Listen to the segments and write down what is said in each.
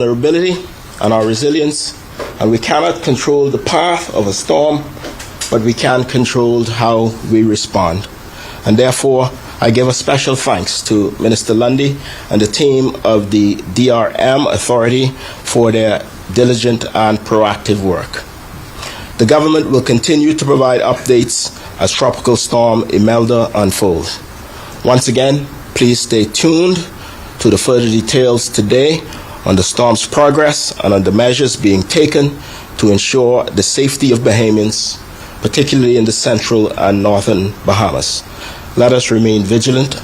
vulnerability and our resilience, and we cannot control the path of a storm, but we can control how we respond. And therefore, I give a special thanks to Minister Lundy and the team of the DRM Authority for their diligent and proactive work. The government will continue to provide updates as Tropical Storm Imelda unfolds. Once again, please stay tuned to the further details today on the storm's progress and on the measures being taken to ensure the safety of Bahamians, particularly in the central and northern Bahamas. Let us remain vigilant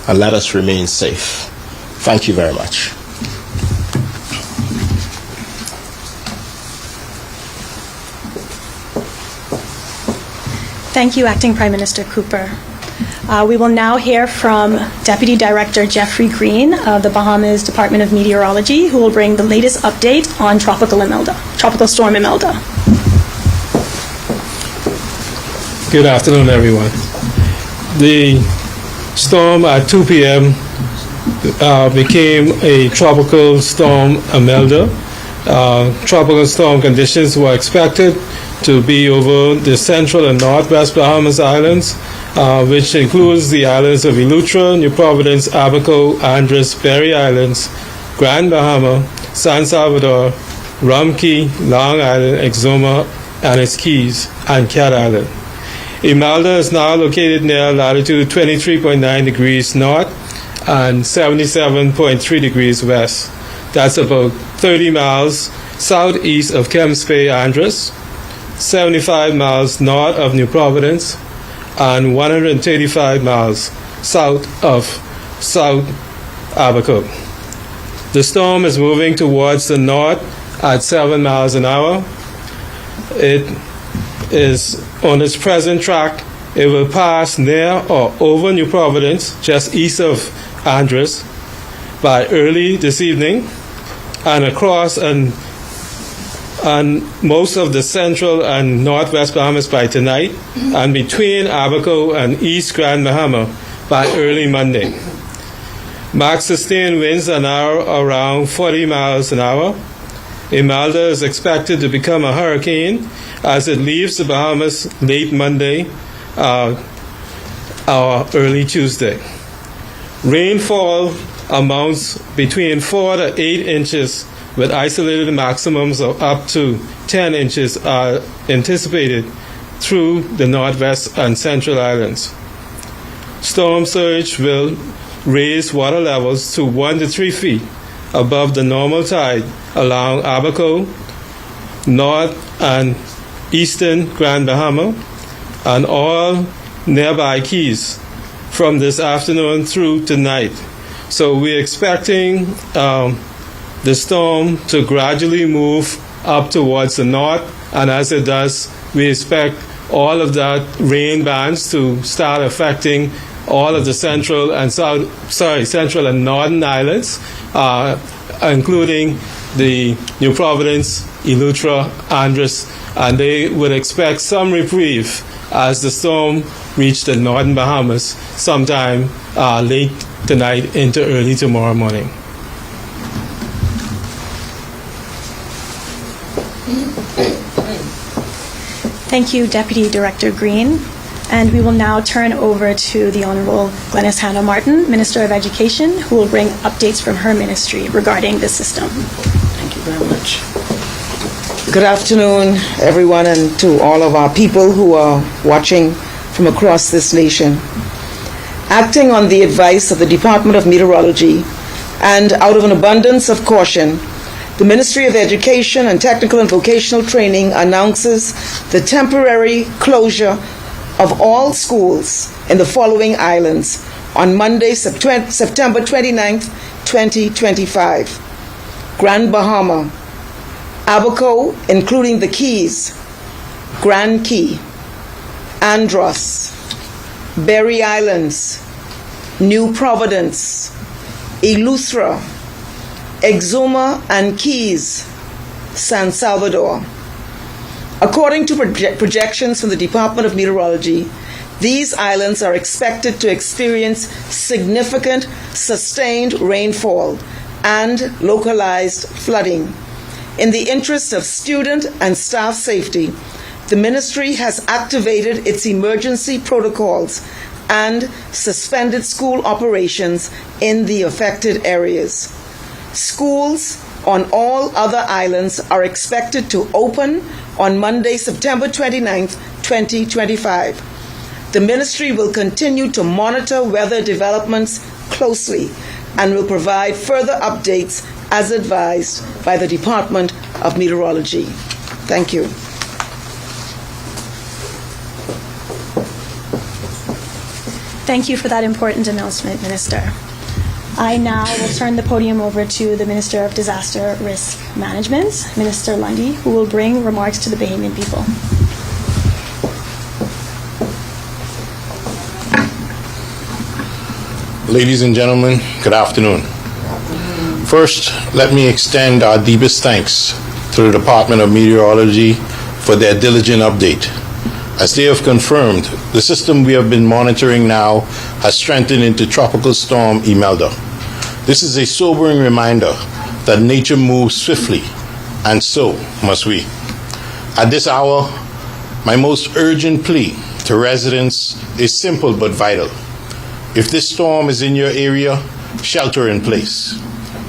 and let us remain safe. Thank you very much. Thank you, Acting Prime Minister Cooper. We will now hear from Deputy Director Jeffrey Green of the Bahamas Department of Meteorology, who will bring the latest update on Tropical Storm Imelda. Good afternoon, everyone. The storm at 2 p.m. Became a Tropical Storm Imelda. Tropical storm conditions were expected to be over the central and northwest Bahamas Islands, which includes the islands of Eleuthera, New Providence, Abaco, Andros, Berry Islands, Grand Bahama, San Salvador, Rum Key, Long Island, Exuma and its keys, and Cat Island. Imelda is now located near latitude 23.9 degrees north and 77.3 degrees west. That's about 30 miles southeast of Kemps Bay, Andros, 75 miles north of New Providence, and 135 miles south of South Abaco. The storm is moving towards the north at 7 miles an hour. It is on its present track. It will pass near or over New Providence, just east of Andros, by early this evening, and across and most of the central and northwest Bahamas by tonight, and between Abaco and East Grand Bahama by early Monday. Max sustained winds are now around 40 miles an hour. Imelda is expected to become a hurricane as it leaves the Bahamas late Monday or early Tuesday. Rainfall amounts between 4 to 8 inches, with isolated maximums of up to 10 inches are anticipated through the northwest and central islands. Storm surge will raise water levels to 1 to 3 feet above the normal tide along Abaco, north and eastern Grand Bahama, and all nearby keys from this afternoon through tonight. So we're expecting the storm to gradually move up towards the north, and as it does, we expect all of that rain bands to start affecting all of the central and northern islands, including the New Providence, Eleuthera, Andros, and they would expect some reprieve as the storm reached the northern Bahamas sometime late tonight into early tomorrow morning. Thank you, Deputy Director Green. And we will now turn over to the Honorable Glenys Hanna Martin, Minister of Education, who will bring updates from her ministry regarding this system. Thank you very much. Good afternoon, everyone, and to all of our people who are watching from across this nation. Acting on the advice of the Department of Meteorology and out of an abundance of caution, the Ministry of Education and Technical and Vocational Training announces the temporary closure of all schools in the following islands on Monday, September 29th, 2025. Grand Bahama, Abaco, including the Keys, Grand Key, Andros, Berry Islands, New Providence, Eleuthera, Exuma and Keys, San Salvador. According to projections from the Department of Meteorology, these islands are expected to experience significant sustained rainfall and localized flooding. In the interest of student and staff safety, the ministry has activated its emergency protocols and suspended school operations in the affected areas. Schools on all other islands are expected to open on Monday, September 29th, 2025. The ministry will continue to monitor weather developments closely and will provide further updates as advised by the Department of Meteorology. Thank you. Thank you for that important announcement, Minister. I now will turn the podium over to the Minister of Disaster Risk Management, Minister Lundy, who will bring remarks to the Bahamian people. Ladies and gentlemen, good afternoon. First, let me extend our deepest thanks to the Department of Meteorology for their diligent update. As they have confirmed, the system we have been monitoring now has strengthened into Tropical Storm Imelda. This is a sobering reminder that nature moves swiftly, and so must we. At this hour, my most urgent plea to residents is simple but vital. If this storm is in your area, shelter in place.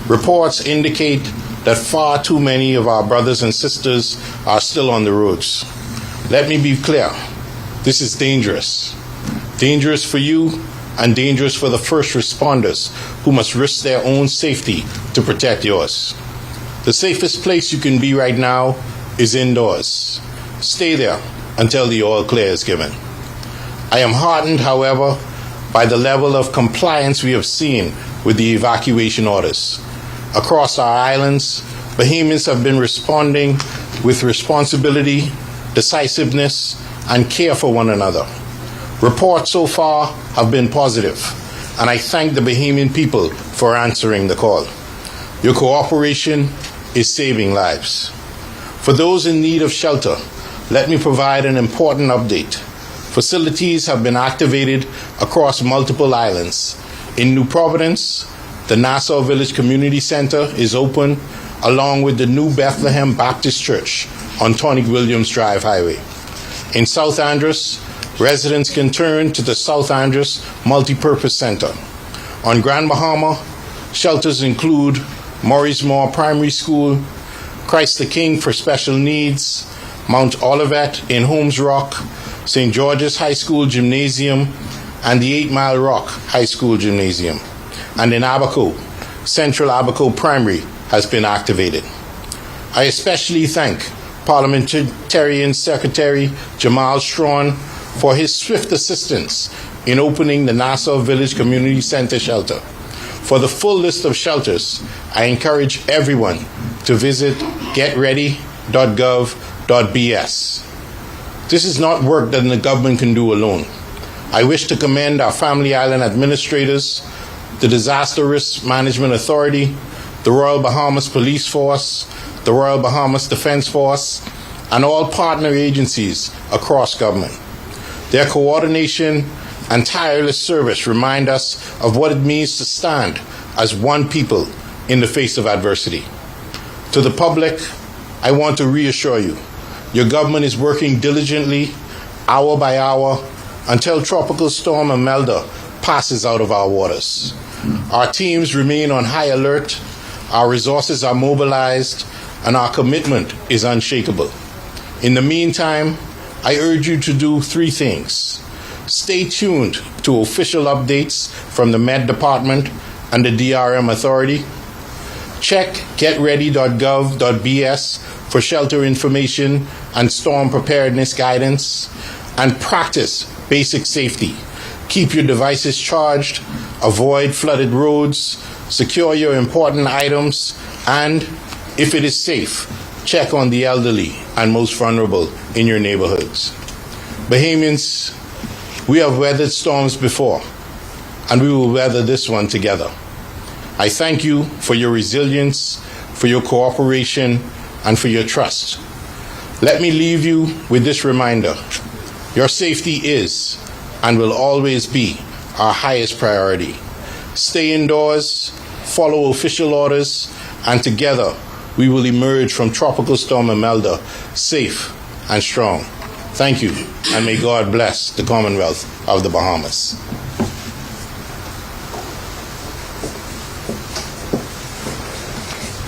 Reports indicate that far too many of our brothers and sisters are still on the roads. Let me be clear, this is dangerous. Dangerous for you and dangerous for the first responders who must risk their own safety to protect yours. The safest place you can be right now is indoors. Stay there until the all clear is given. I am heartened, however, by the level of compliance we have seen with the evacuation orders. Across our islands, Bahamians have been responding with responsibility, decisiveness, and care for one another. Reports so far have been positive, and I thank the Bahamian people for answering the call. Your cooperation is saving lives. For those in need of shelter, let me provide an important update. Facilities have been activated across multiple islands. In New Providence, the Nassau Village Community Center is open, along with the new Bethlehem Baptist Church on Tonic Williams Drive Highway. In South Andros, residents can turn to the South Andros Multipurpose Center. On Grand Bahama, shelters include Maurice Moore Primary School, Christ the King for Special Needs, Mount Olivet in Holmes Rock, St. George's High School Gymnasium, and the 8 Mile Rock High School Gymnasium. And in Abaco, Central Abaco Primary has been activated. I especially thank Parliamentarian Secretary Jamal Strawn for his swift assistance in opening the Nassau Village Community Center shelter. For the full list of shelters, I encourage everyone to visit getready.gov.bs. This is not work that the government can do alone. I wish to commend our Family Island administrators, the Disaster Risk Management Authority, the Royal Bahamas Police Force, the Royal Bahamas Defense Force, and all partner agencies across government. Their coordination and tireless service remind us of what it means to stand as one people in the face of adversity. To the public, I want to reassure you, your government is working diligently, hour by hour, until Tropical Storm Imelda passes out of our waters. Our teams remain on high alert, our resources are mobilized, and our commitment is unshakable. In the meantime, I urge you to do 3 things. Stay tuned to official updates from the Met Department and the DRM Authority. Check getready.gov.bs for shelter information and storm preparedness guidance, and practice basic safety. Keep your devices charged, avoid flooded roads, secure your important items, and, if it is safe, check on the elderly and most vulnerable in your neighborhoods. Bahamians, we have weathered storms before, and we will weather this one together. I thank you for your resilience, for your cooperation, and for your trust. Let me leave you with this reminder. Your safety is and will always be our highest priority. Stay indoors, follow official orders, and together we will emerge from Tropical Storm Imelda safe and strong. Thank you, and may God bless the Commonwealth of the Bahamas.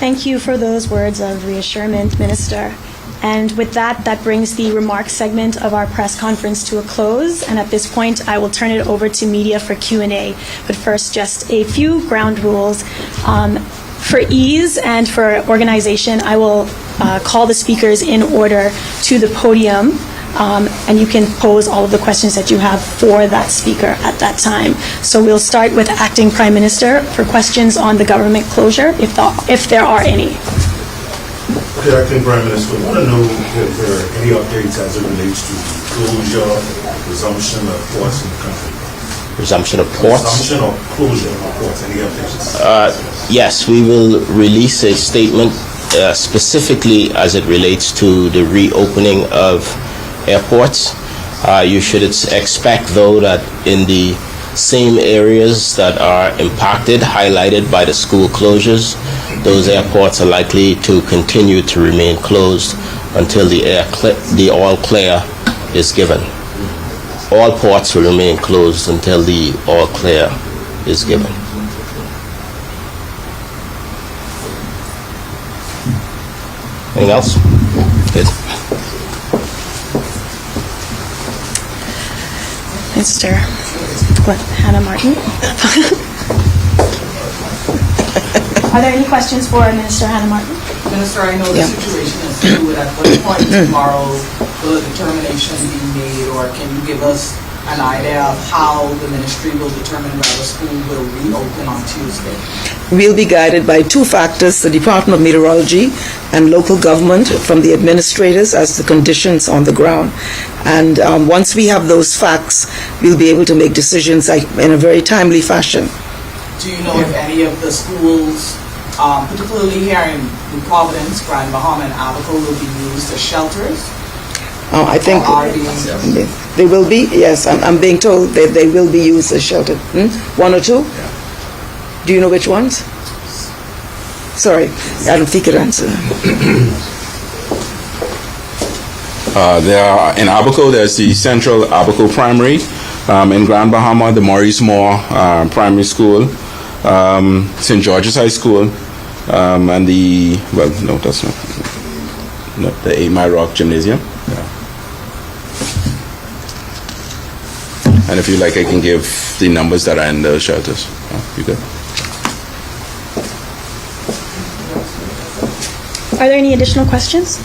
Thank you for those words of reassurance, Minister. And with that, that brings the remarks segment of our press conference to a close. And at this point, I will turn it over to media for Q&A. But first, just a few ground rules. For ease and for organization, I will call the speakers in order to the podium. And you can pose all of the questions that you have for that speaker at that time. So we'll start with Acting Prime Minister for questions on the government closure, if there are any. Okay, Acting Prime Minister, I want to know if there are any updates as it relates to closure, resumption of ports in the country. Resumption of ports. Resumption or closure of ports, any updates? Yes, we will release a statement specifically as it relates to the reopening of airports. You should expect, though, that in the same areas that are impacted, highlighted by the school closures, those airports are likely to continue to remain closed until the all clear is given. All ports will remain closed until the all clear is given. Anything else? Good. Mr. Hannah Martin. Are there any questions for Minister Hannah Martin? Minister, I know the situation is fluid. At what point tomorrow will a determination be made, or can you give us an idea of how the ministry will determine whether school will reopen on Tuesday? We'll be guided by two factors, the Department of Meteorology and local government, from the administrators as the conditions on the ground. And once we have those facts, we'll be able to make decisions in a very timely fashion. Do you know if any of the schools, particularly here in Providence, Grand Bahama, and Abaco, will be used as shelters? I think they will be, yes. I'm being told that they will be used as shelter. One or two? Yeah. Do you know which ones? Sorry, I don't think you could answer. There are, in Abaco, there's the Central Abaco Primary. In Grand Bahama, the Maurice Moore Primary School, St. George's High School, and the, well, no, that's not the A. My Rock Gymnasium. Yeah. And if you like, I can give the numbers that are in the shelters. You good? Are there any additional questions?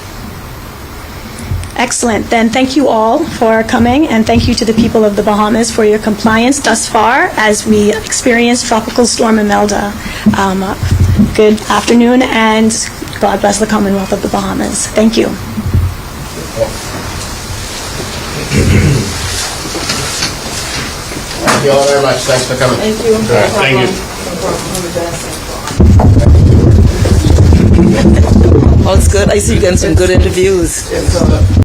Excellent. Then thank you all for coming, and thank you to the people of the Bahamas for your compliance thus far as we experience Tropical Storm Imelda. Good afternoon, and God bless the Commonwealth of the Bahamas. Thank you. Thank you all very much. Thanks for coming. Thank you. Thank you. All's good. I see you getting some good interviews.